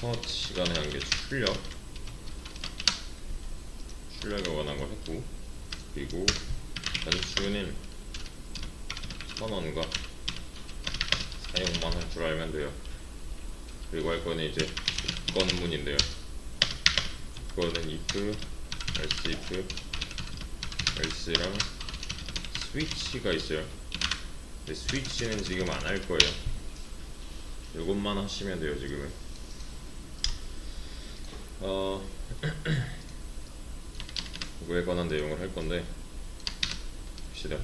첫 시간에 한 게 출력에 원한 걸 했고, 그리고 변수는 1000원과 사용만 할 줄 알면 돼요. 그리고 할 거는 이제 조건문인데요. 그거는 if, else랑 스위치가 있어요. 근데 스위치는 지금 안 할 거예요. 이것만 하시면 돼요. 지금은 이거에 관한 내용을 할 건데 봅시다.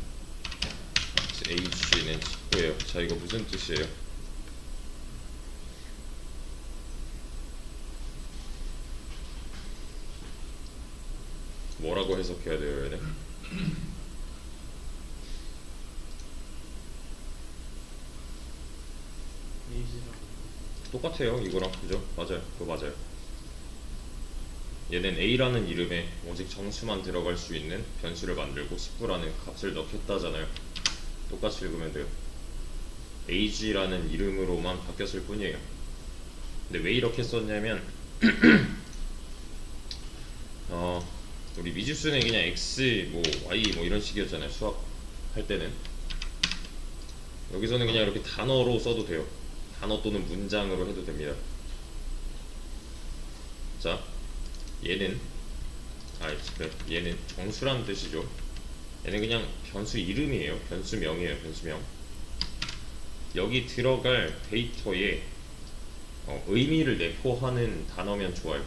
H는 19예요. 자, 이거 무슨 뜻이에요? 뭐라고 해석해야 돼요, 얘네? 똑같아요, 이거랑. 그죠? 맞아요. 그거 맞아요. 얘는 A라는 이름에 오직 정수만 들어갈 수 있는 변수를 만들고 19라는 값을 넣겠다잖아요. 똑같이 읽으면 돼요. AG라는 이름으로만 바뀌었을 뿐이에요. 근데 왜 이렇게 썼냐면 우리 미지수는 그냥 X, 뭐 Y 뭐 이런 식이었잖아요. 수학 할 때는. 여기서는 그냥 이렇게 단어로 써도 돼요. 단어 또는 문장으로 해도 됩니다. 자, 얘는 얘는 정수라는 뜻이죠. 얘는 그냥 변수 이름이에요. 변수명이에요. 변수명. 여기 들어갈 데이터에 의미를 내포하는 단어면 좋아요.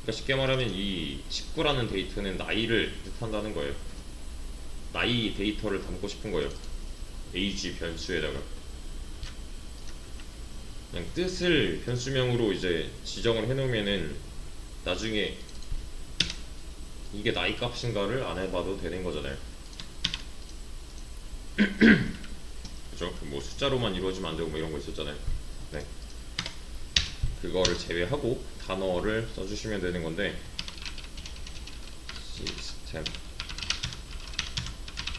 그러니까 쉽게 말하면 이 19라는 데이터는 나이를 뜻한다는 거예요. 나이 데이터를 담고 싶은 거예요. age 변수에다가 그냥 뜻을 변수명으로 이제 지정을 해놓으면은 나중에 이게 나이 값인가를 안 해봐도 되는 거잖아요. 그죠? 뭐 숫자로만 이루어지면 안 되고 뭐 이런 거 있었잖아요. 네. 그거를 제외하고 단어를 써주시면 되는 건데, 시스템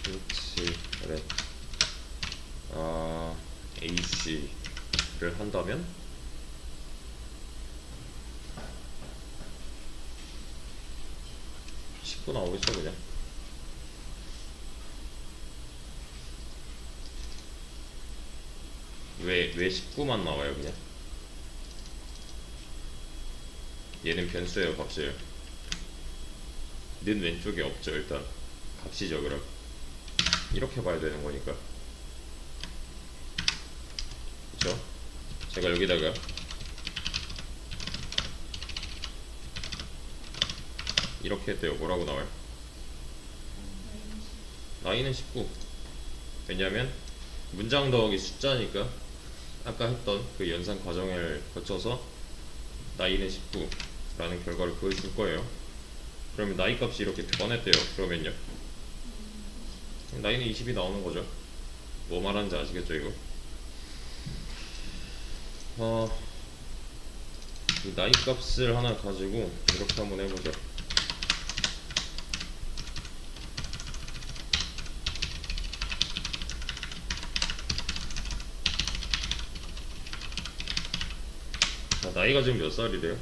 인트레 AC를 한다면 나오겠죠 그냥. 왜 19만 나와요 그냥? 얘는 변수예요, 값이에요. 는 왼쪽에 없죠. 일단 값이죠. 그럼 이렇게 봐야 되는 거니까. 그쵸? 제가 여기다가 이렇게 했대요. 뭐라고 나와요? 나이는 19. 왜냐면 문장 더하기 숫자니까 아까 했던 그 연산 과정을 거쳐서 나이는 19라는 결과를 보여줄 거예요. 그러면 나이 값이 이렇게 변했대요. 그러면요, 나이는 20이 나오는 거죠. 뭐 말하는지 아시겠죠 이거? 이 나이 값을 하나 가지고 이렇게 한번 해보죠. 나이가 지금 몇 살이래요?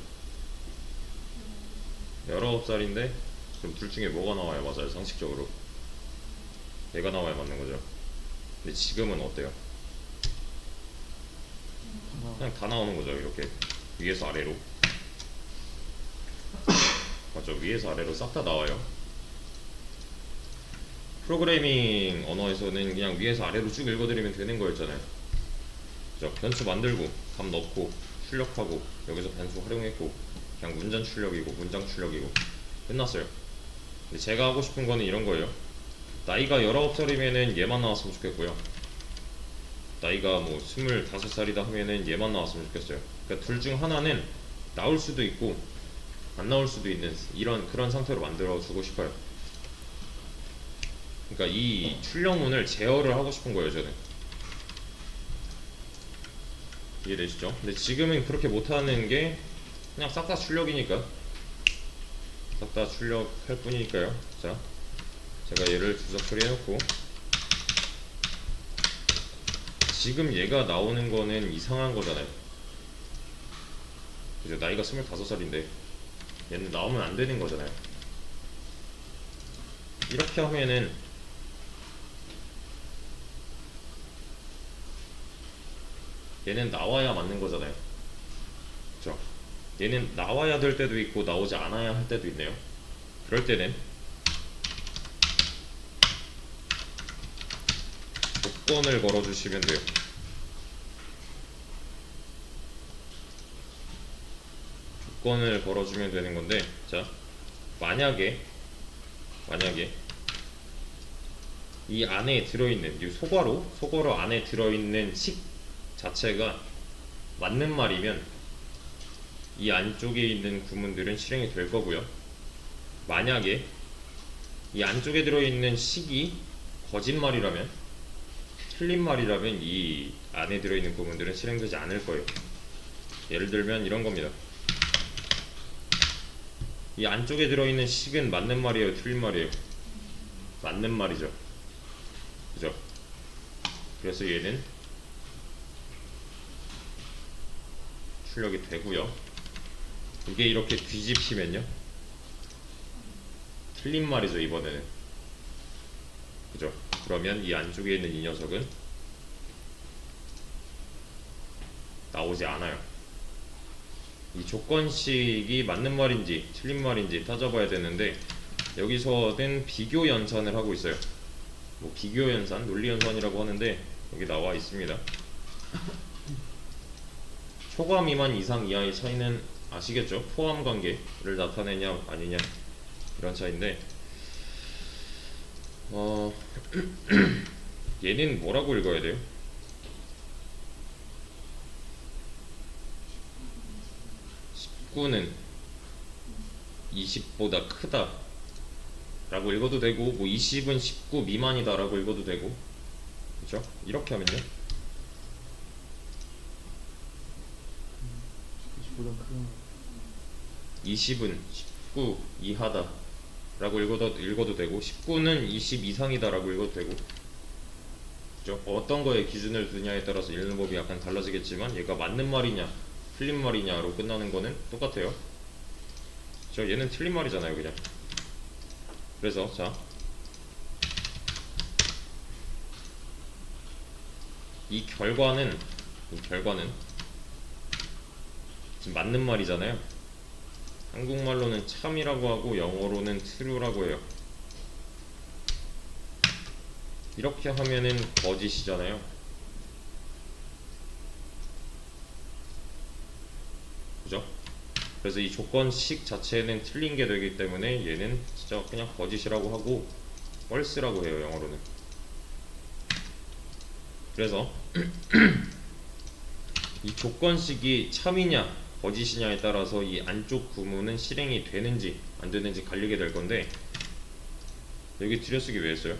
19살인데 그럼 둘 중에 뭐가 나와야 맞아요? 상식적으로 얘가 나와야 맞는 거죠. 근데 지금은 어때요? 그냥 다 나오는 거죠. 이렇게 위에서 아래로. 맞죠? 위에서 아래로 싹 다 나와요. 프로그래밍 언어에서는 그냥 위에서 아래로 쭉 읽어드리면 되는 거였잖아요. 그죠? 변수 만들고 값 넣고 출력하고 여기서 변수 활용했고 그냥 문장 출력이고 문장 출력이고 끝났어요. 근데 제가 하고 싶은 거는 이런 거예요. 나이가 19살이면은 얘만 나왔으면 좋겠고요. 나이가 뭐 25살이다 하면은 얘만 나왔으면 좋겠어요. 그러니까 둘 중 하나는 나올 수도 있고 안 나올 수도 있는 그런 상태로 만들어 주고 싶어요. 그러니까 이 출력문을 제어를 하고 싶은 거예요, 저는. 이해되시죠? 근데 지금은 그렇게 못하는 게 그냥 싹 다 출력이니까, 싹 다 출력할 뿐이니까요. 자, 제가 얘를 주석 처리해놓고 지금 얘가 나오는 거는 이상한 거잖아요. 그죠? 나이가 25살인데 얘는 나오면 안 되는 거잖아요. 이렇게 하면은 얘는 나와야 맞는 거잖아요. 그죠? 얘는 나와야 될 때도 있고 나오지 않아야 할 때도 있네요. 그럴 때는 조건을 걸어주시면 돼요. 조건을 걸어주면 되는 건데, 자, 만약에 이 안에 들어있는 이 소괄호 안에 들어있는 식 자체가 맞는 말이면 이 안쪽에 있는 구문들은 실행이 될 거고요. 만약에 이 안쪽에 들어있는 식이 거짓말이라면, 틀린 말이라면 이 안에 들어있는 구문들은 실행되지 않을 거예요. 예를 들면 이런 겁니다. 이 안쪽에 들어있는 식은 맞는 말이에요, 틀린 말이에요? 맞는 말이죠. 그죠? 그래서 얘는 출력이 되고요. 이게 이렇게 뒤집히면요, 틀린 말이죠, 이번에는. 그죠? 그러면 이 안쪽에 있는 이 녀석은 나오지 않아요. 이 조건식이 맞는 말인지 틀린 말인지 따져봐야 되는데, 여기서는 비교 연산을 하고 있어요. 뭐 비교 연산, 논리 연산이라고 하는데 여기 나와 있습니다. 초과 미만 이상 이하의 차이는 아시겠죠? 포함 관계를 나타내냐 아니냐 이런 차이인데, 얘는 뭐라고 읽어야 돼요? 19는 20보다 크다 라고 읽어도 되고, 뭐 20은 19 미만이다 라고 읽어도 되고, 그죠? 이렇게 하면요, 20은 19 이하다 라고 읽어도 되고, 19는 20 이상이다 라고 읽어도 되고, 그죠? 어떤 거에 기준을 두냐에 따라서 읽는 법이 약간 달라지겠지만, 얘가 맞는 말이냐 틀린 말이냐로 끝나는 거는 똑같아요. 그죠? 얘는 틀린 말이잖아요, 그냥. 그래서 자, 이 결과는 지금 맞는 말이잖아요. 한국말로는 참이라고 하고 영어로는 true라고 해요. 이렇게 하면은 거짓이잖아요. 그죠? 그래서 이 조건식 자체는 틀린 게 되기 때문에 얘는 진짜 그냥 거짓이라고 하고 false라고 해요, 영어로는. 그래서 이 조건식이 참이냐 거짓이냐에 따라서 이 안쪽 구문은 실행이 되는지 안 되는지 갈리게 될 건데, 여기 들여쓰기 왜 했어요?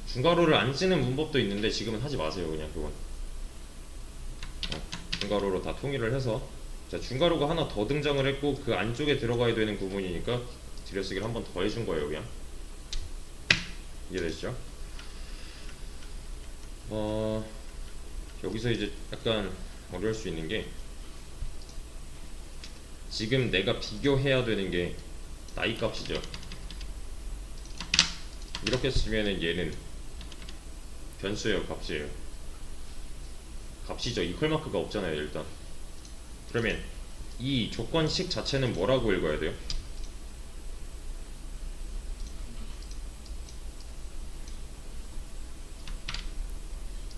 중괄호를 안 쓰는 문법도 있는데 지금은 하지 마세요, 그냥 그건. 중괄호로 다 통일을 해서, 자, 중괄호가 하나 더 등장을 했고 그 안쪽에 들어가야 되는 구문이니까 들여쓰기를 한 번 더 해준 거예요, 그냥. 이해되시죠? 여기서 이제 약간 어려울 수 있는 게, 지금 내가 비교해야 되는 게 나이 값이죠. 이렇게 쓰면은 얘는 변수예요, 값이에요? 값이죠. 이퀄 마크가 없잖아요, 일단. 그러면 이 조건식 자체는 뭐라고 읽어야 돼요?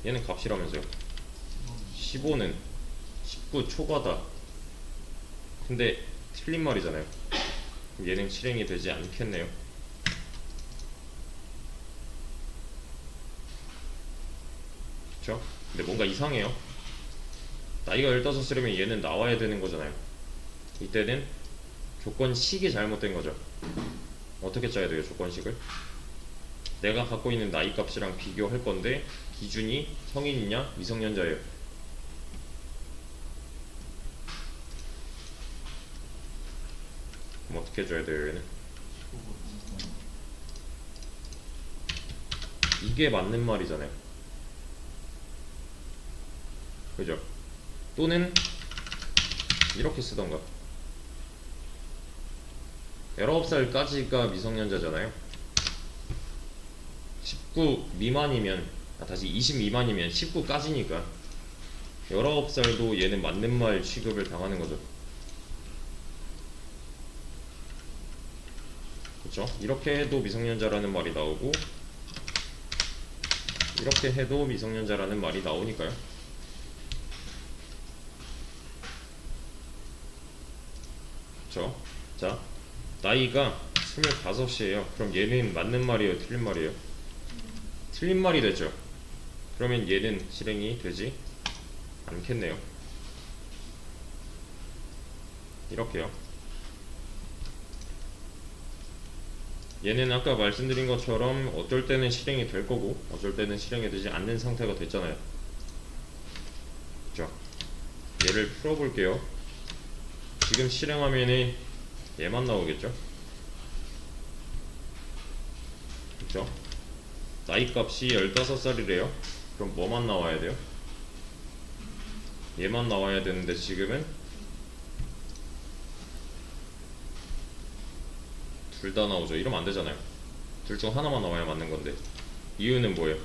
얘는 값이라면서요. 15는 19 초과다. 근데 틀린 말이잖아요. 그럼 얘는 실행이 되지 않겠네요. 그쵸? 근데 뭔가 이상해요. 나이가 15이면 얘는 나와야 되는 거잖아요. 이때는 조건식이 잘못된 거죠. 어떻게 짜야 돼요, 조건식을? 내가 갖고 있는 나이 값이랑 비교할 건데 기준이 성인이냐 미성년자예요. 그럼 어떻게 해줘야 돼요, 얘는? 이게 맞는 말이잖아요. 그죠? 또는 이렇게 쓰던가. 19살까지가 미성년자잖아요. 19 미만이면, 다시 20 미만이면 19까지니까 19살도 얘는 맞는 말 취급을 당하는 거죠. 그쵸? 이렇게 해도 미성년자라는 말이 나오고, 이렇게 해도 미성년자라는 말이 나오니까요. 그쵸? 자, 나이가 25이에요. 그럼 얘는 맞는 말이에요? 틀린 말이에요? 틀린 말이 되죠. 그러면 얘는 실행이 되지 않겠네요. 이렇게요. 얘는 아까 말씀드린 것처럼 어쩔 때는 실행이 될 거고 어쩔 때는 실행이 되지 않는 상태가 됐잖아요. 자, 얘를 풀어볼게요. 지금 실행하면은 얘만 나오겠죠? 그쵸? 나이 값이 15살이래요. 그럼 뭐만 나와야 돼요? 얘만 나와야 되는데 지금은 둘 다 나오죠. 이러면 안 되잖아요. 둘 중 하나만 나와야 맞는 건데. 이유는 뭐예요?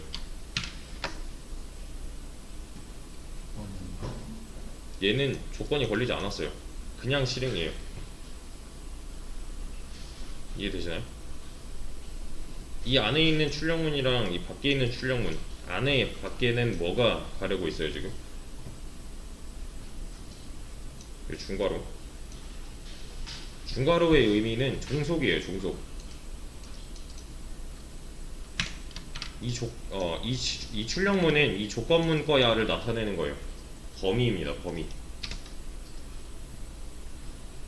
얘는 조건이 걸리지 않았어요. 그냥 실행이에요. 이해되시나요? 이 안에 있는 출력문이랑 이 밖에 있는 출력문, 안에 밖에는 뭐가 가려고 있어요 지금? 중괄호. 중괄호의 의미는 종속이에요. 종속. 이 출력문은 이 조건문과야를 나타내는 거예요. 범위입니다. 범위.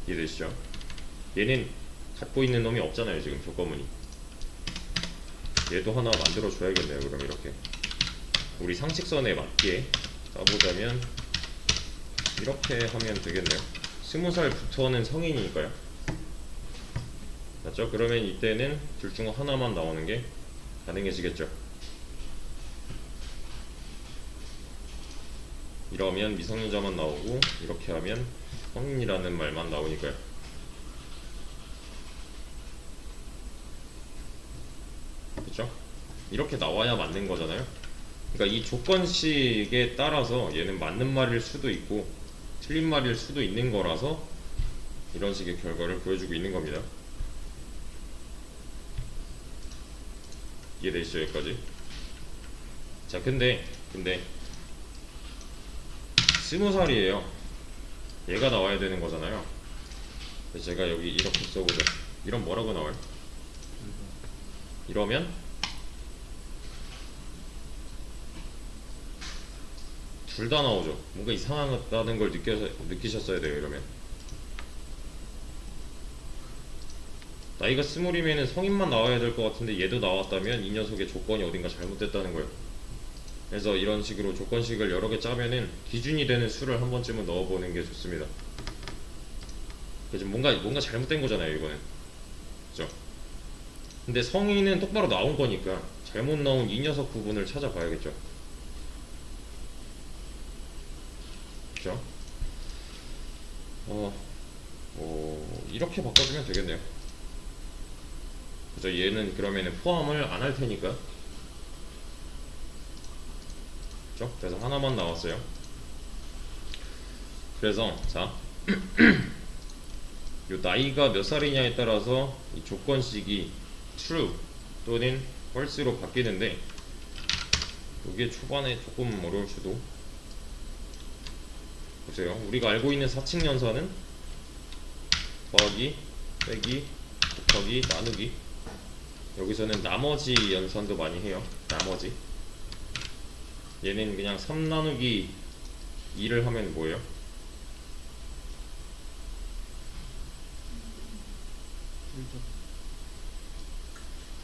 이해되시죠? 얘는 갖고 있는 놈이 없잖아요. 지금 조건문이. 얘도 하나 만들어 줘야겠네요. 그럼 이렇게 우리 상식선에 맞게 써보자면 이렇게 하면 되겠네요. 20살부터는 성인이니까요. 맞죠? 그러면 이때는 둘 중 하나만 나오는 게 가능해지겠죠. 이러면 미성년자만 나오고 이렇게 하면 성인이라는 말만 나오니까요. 그쵸? 이렇게 나와야 맞는 거잖아요. 그러니까 이 조건식에 따라서 얘는 맞는 말일 수도 있고 틀린 말일 수도 있는 거라서 이런 식의 결과를 보여주고 있는 겁니다. 이해되시죠? 여기까지? 자, 근데 20살이에요. 얘가 나와야 되는 거잖아요. 그래서 제가 여기 이렇게 써보죠. 이런 뭐라고 나와요? 이러면 둘 다 나오죠. 뭔가 이상하다는 걸 느끼셨어야 돼요. 이러면 나이가 20이면은 성인만 나와야 될 것 같은데 얘도 나왔다면 이 녀석의 조건이 어딘가 잘못됐다는 거예요. 그래서 이런 식으로 조건식을 여러 개 짜면은 기준이 되는 수를 한 번쯤은 넣어보는 게 좋습니다. 그래서 뭔가 잘못된 거잖아요. 이거는. 그죠? 근데 성인은 똑바로 나온 거니까 잘못 나온 이 녀석 부분을 찾아봐야겠죠. 그죠? 이렇게 바꿔주면 되겠네요. 그죠? 얘는 그러면은 포함을 안 할 테니까. 그죠? 그래서 하나만 나왔어요. 그래서 자, 요 나이가 몇 살이냐에 따라서 이 조건식이 true 또는 false로 바뀌는데 이게 초반에 조금 어려울 수도. 보세요. 우리가 알고 있는 사칙연산은 더하기, 빼기, 곱하기, 나누기. 여기서는 나머지 연산도 많이 해요. 나머지. 얘는 그냥 3 나누기 2를 하면 뭐예요?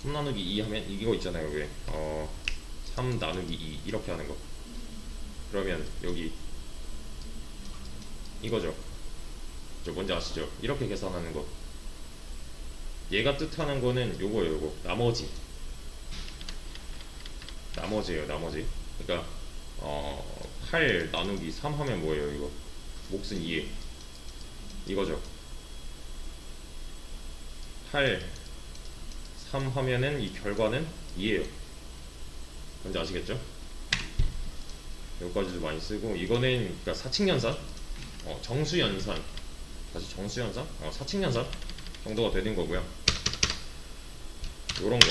3 나누기 2 하면 이거 있잖아요. 왜? 3 나누기 2 이렇게 하는 거. 그러면 여기 이거죠. 저 뭔지 아시죠? 이렇게 계산하는 거. 얘가 뜻하는 거는 요거예요. 요거. 나머지. 나머지예요. 나머지. 그러니까 8 나누기 3 하면 뭐예요? 이거 몫은 2에 이거죠. 8 3 하면은 이 결과는 2예요. 뭔지 아시겠죠? 여기까지도 많이 쓰고, 이거는 그러니까 사칙연산, 정수연산, 다시 정수연산, 사칙연산 정도가 되는 거고요. 요런 거,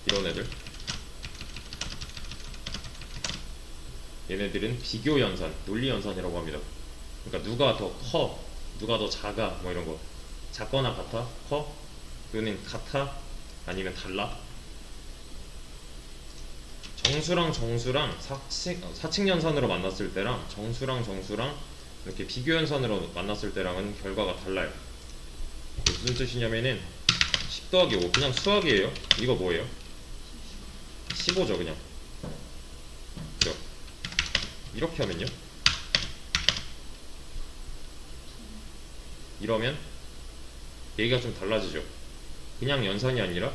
이런 애들, 얘네들은 비교연산, 논리연산이라고 합니다. 그러니까 누가 더 커, 누가 더 작아, 뭐 이런 거. 작거나 같아, 커, 또는 같아, 아니면 달라. 정수랑 정수랑 사칙연산으로 만났을 때랑 정수랑 정수랑 이렇게 비교연산으로 만났을 때랑은 결과가 달라요. 무슨 뜻이냐면은 10 더하기 5 그냥 수학이에요. 이거 뭐예요? 15죠 그냥. 그죠? 이렇게 하면요, 이러면 얘기가 좀 달라지죠. 그냥 연산이 아니라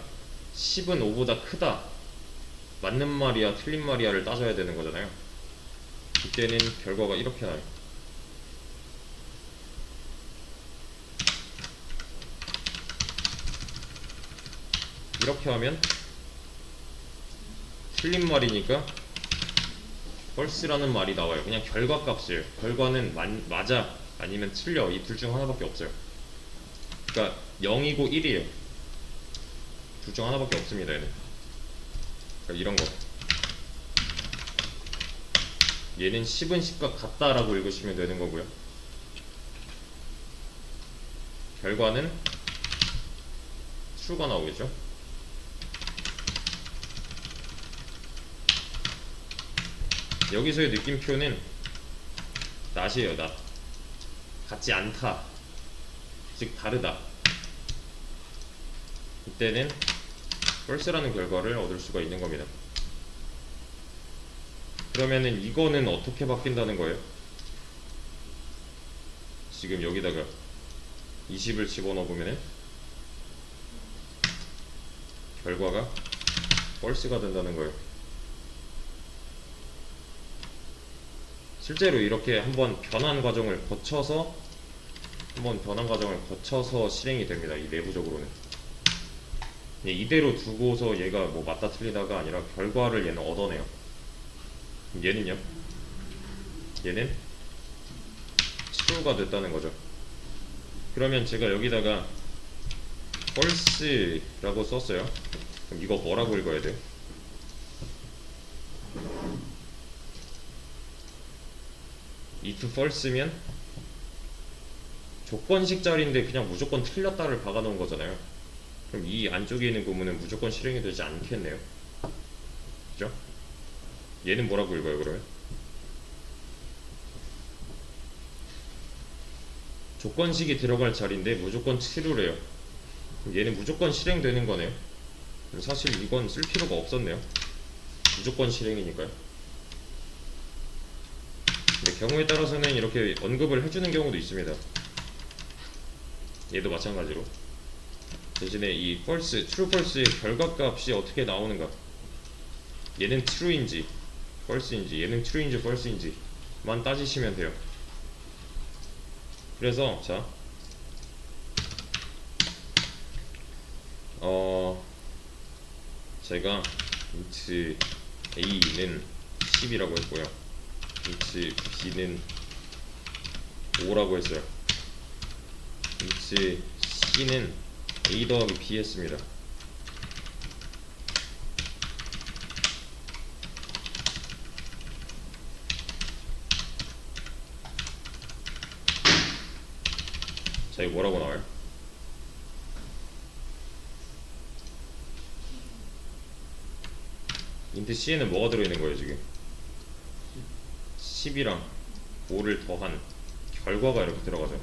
10은 5보다 크다, 맞는 말이야 틀린 말이야를 따져야 되는 거잖아요. 그때는 결과가 이렇게 나요. 이렇게 하면 틀린 말이니까 false라는 말이 나와요. 그냥 결과값이에요. 결과는 맞아 아니면 틀려, 이 둘 중 하나밖에 없어요. 그러니까 0이고 1이에요. 둘 중 하나밖에 없습니다. 얘는. 그러니까 이런 거, 얘는 10은 10과 같다라고 읽으시면 되는 거고요. 결과는 true가 나오겠죠. 여기서의 느낌표는 not이에요. not. 같지 않다, 즉 다르다. 이때는 false라는 결과를 얻을 수가 있는 겁니다. 그러면은 이거는 어떻게 바뀐다는 거예요? 지금 여기다가 20을 집어넣어 보면은 결과가 false가 된다는 거예요. 실제로 이렇게 한번 변환 과정을 거쳐서 실행이 됩니다. 이 내부적으로는. 이대로 두고서 얘가 뭐 맞다 틀리다가 아니라 결과를 얘는 얻어내요. 얘는요? 얘는 true가 됐다는 거죠. 그러면 제가 여기다가 false라고 썼어요. 그럼 이거 뭐라고 읽어야 돼요? if false면 조건식 자리인데 그냥 무조건 틀렸다를 박아놓은 거잖아요. 그럼 이 안쪽에 있는 구문은 무조건 실행이 되지 않겠네요. 그죠? 얘는 뭐라고 읽어요 그러면? 조건식이 들어갈 자리인데 무조건 true래요. 그럼 얘는 무조건 실행되는 거네요. 사실 이건 쓸 필요가 없었네요. 무조건 실행이니까요. 근데 경우에 따라서는 이렇게 언급을 해주는 경우도 있습니다. 얘도 마찬가지로. 대신에 이 false, true, false의 결과값이 어떻게 나오는가, 얘는 true인지 false인지, 얘는 true인지 false인지만 따지시면 돼요. 그래서 자, 제가 int a는 10이라고 했고요, int b는 5라고 했어요. int c는 a 더하기 b 했습니다. 자, 이거 뭐라고 나와요? int c에는 뭐가 들어있는 거예요 지금? 10이랑 5를 더한 결과가 이렇게 들어가죠.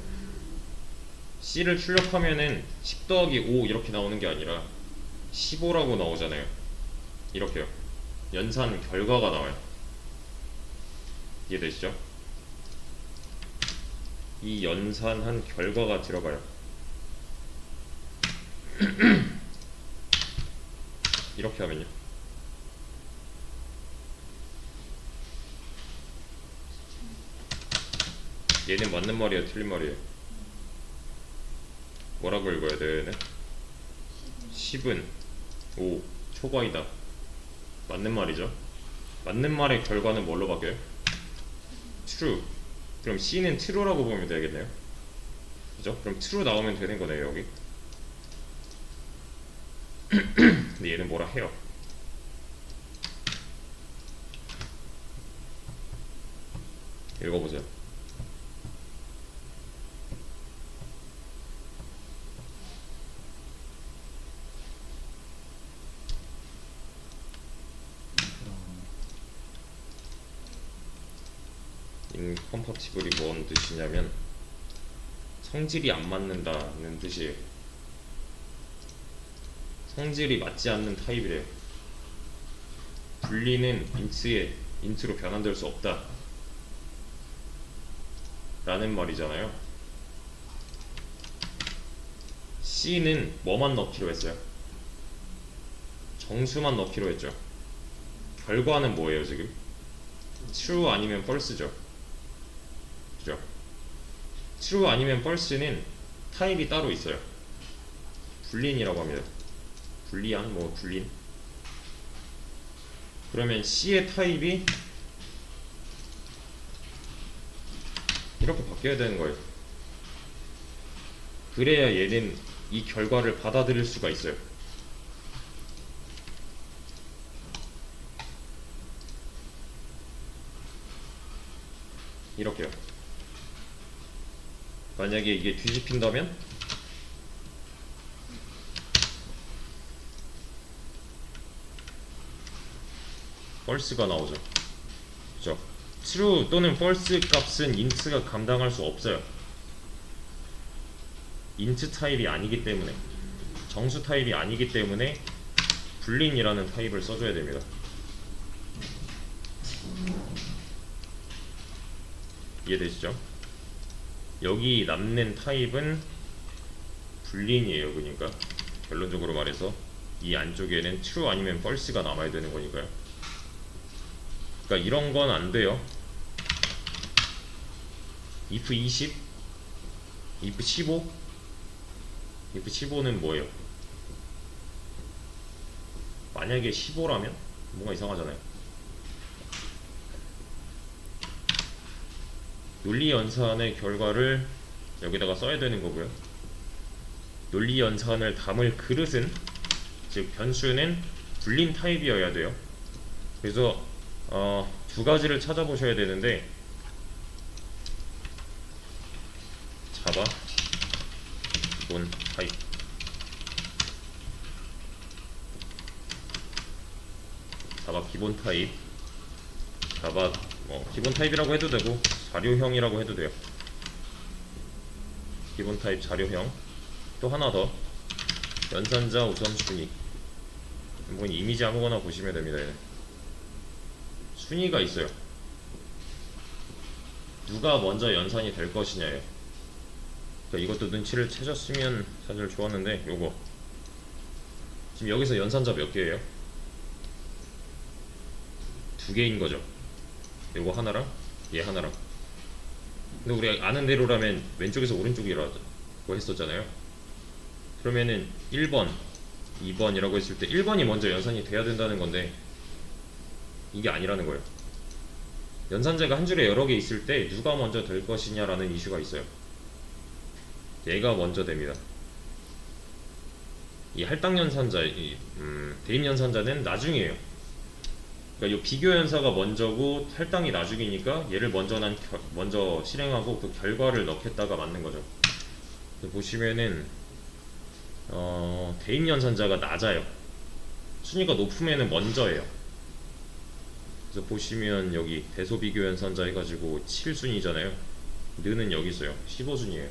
c를 출력하면은 10 더하기 5 이렇게 나오는 게 아니라 15라고 나오잖아요. 이렇게요. 연산 결과가 나와요. 이해되시죠? 이 연산한 결과가 들어가요. 이렇게 하면요. 얘는 맞는 말이에요, 틀린 말이에요? 뭐라고 읽어야 돼, 얘는? 10은 5 초과이다. 맞는 말이죠. 맞는 말의 결과는 뭘로 바뀌어요? true. 그럼 C는 true라고 보면 되겠네요. 그죠? 그럼 true 나오면 되는 거네요, 여기. 근데 얘는 뭐라 해요? 읽어보세요. incompatible이 뭔 뜻이냐면 성질이 안 맞는다는 뜻이에요. 성질이 맞지 않는 타입이래요. 분리는 인트로 변환될 수 없다 라는 말이잖아요. C는 뭐만 넣기로 했어요? 정수만 넣기로 했죠. 결과는 뭐예요 지금? true 아니면 false죠. 그죠? true 아니면 false는 타입이 따로 있어요. 불린이라고 합니다. 불리한, 뭐 불린. 그러면 C의 타입이 이렇게 바뀌어야 되는 거예요. 그래야 얘는 이 결과를 받아들일 수가 있어요. 이렇게요. 만약에 이게 뒤집힌다면 false가 나오죠. 그죠? true 또는 false 값은 int가 감당할 수 없어요. int 타입이 아니기 때문에, 정수 타입이 아니기 때문에 불린이라는 타입을 써줘야 됩니다. 이해되시죠? 여기 남는 타입은 불린이에요. 그러니까 결론적으로 말해서 이 안쪽에는 true 아니면 false가 남아야 되는 거니까요. 그러니까 이런 건 안 돼요. if 20, if 15, if 15는 뭐예요? 만약에 15라면 뭔가 이상하잖아요. 논리 연산의 결과를 여기다가 써야 되는 거고요. 논리 연산을 담을 그릇은, 즉 변수는 불린 타입이어야 돼요. 그래서 두 가지를 찾아보셔야 되는데, 자바 기본 타입, 자바 기본 타입, 자바 기본 타입이라고 해도 되고 자료형이라고 해도 돼요. 기본 타입 자료형. 또 하나 더, 연산자 우선순위. 뭐 이미지 아무거나 보시면 됩니다. 얘는 순위가 있어요. 누가 먼저 연산이 될 것이냐예요. 그러니까 이것도 눈치를 채셨으면 사실 좋았는데, 요거 지금 여기서 연산자 몇 개예요? 두 개인 거죠. 요거 하나랑 얘 하나랑. 근데 우리 아는 대로라면 왼쪽에서 오른쪽이라고 했었잖아요. 그러면은 1번, 2번이라고 했을 때 1번이 먼저 연산이 돼야 된다는 건데, 이게 아니라는 거예요. 연산자가 한 줄에 여러 개 있을 때 누가 먼저 될 것이냐라는 이슈가 있어요. 얘가 먼저 됩니다. 이 할당 연산자, 대입 연산자는 나중이에요. 그러니까 이 비교 연사가 먼저고 할당이 나중이니까 얘를 먼저 실행하고 그 결과를 넣겠다가 맞는 거죠. 보시면은 대입 연산자가 낮아요. 순위가 높으면은 먼저예요. 그래서 보시면 여기 대소 비교 연산자 해가지고 7순위잖아요. 느는 여기 있어요. 15순위예요.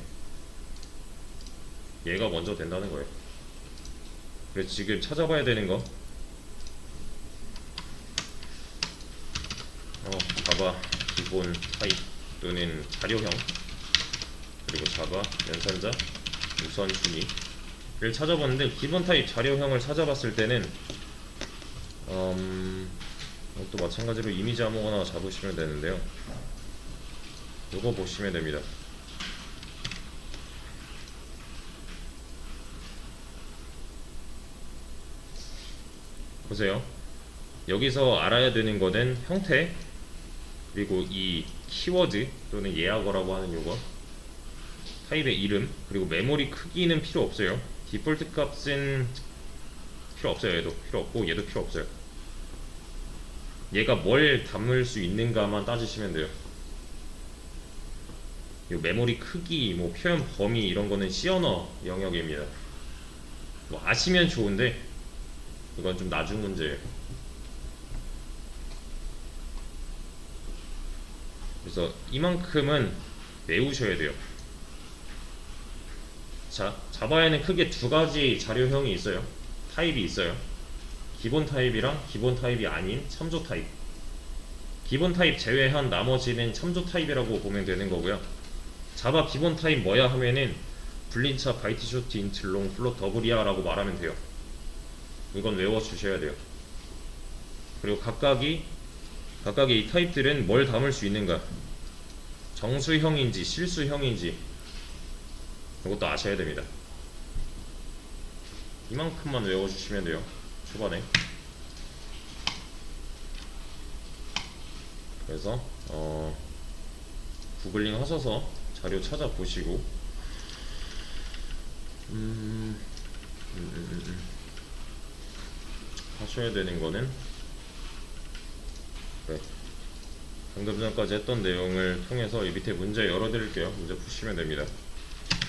얘가 먼저 된다는 거예요. 그래서 지금 찾아봐야 되는 거, 자바 기본 타입 또는 자료형, 그리고 자바 연산자 우선순위, 찾아봤는데 기본 타입 자료형을 찾아봤을 때는 또 마찬가지로 이미지 아무거나 잡으시면 되는데요. 이거 보시면 됩니다. 보세요. 여기서 알아야 되는 거는 형태, 그리고 이 키워드 또는 예약어라고 하는 요거, 타입의 이름, 그리고 메모리 크기는 필요 없어요. 디폴트 값은 필요 없어요. 얘도 필요 없고 얘도 필요 없어요. 얘가 뭘 담을 수 있는가만 따지시면 돼요. 요 메모리 크기, 뭐 표현 범위 이런 거는 C 언어 영역입니다. 뭐 아시면 좋은데 이건 좀 나중 문제예요. 그래서 이만큼은 외우셔야 돼요. 자, 자바에는 크게 두 가지 자료형이 있어요. 타입이 있어요. 기본 타입이랑 기본 타입이 아닌 참조 타입. 기본 타입 제외한 나머지는 참조 타입이라고 보면 되는 거고요. 자바 기본 타입 뭐야 하면은 불린차, 바이트 쇼트, 인트, 롱, 플롯, 더블이야 라고 말하면 돼요. 이건 외워주셔야 돼요. 그리고 각각의 이 타입들은 뭘 담을 수 있는가, 정수형인지 실수형인지 이것도 아셔야 됩니다. 이만큼만 외워주시면 돼요. 초반에. 그래서 구글링 하셔서 자료 찾아보시고 하셔야 되는 거는, 네, 방금 전까지 했던 내용을 통해서 이 밑에 문제 열어드릴게요. 문제 푸시면 됩니다.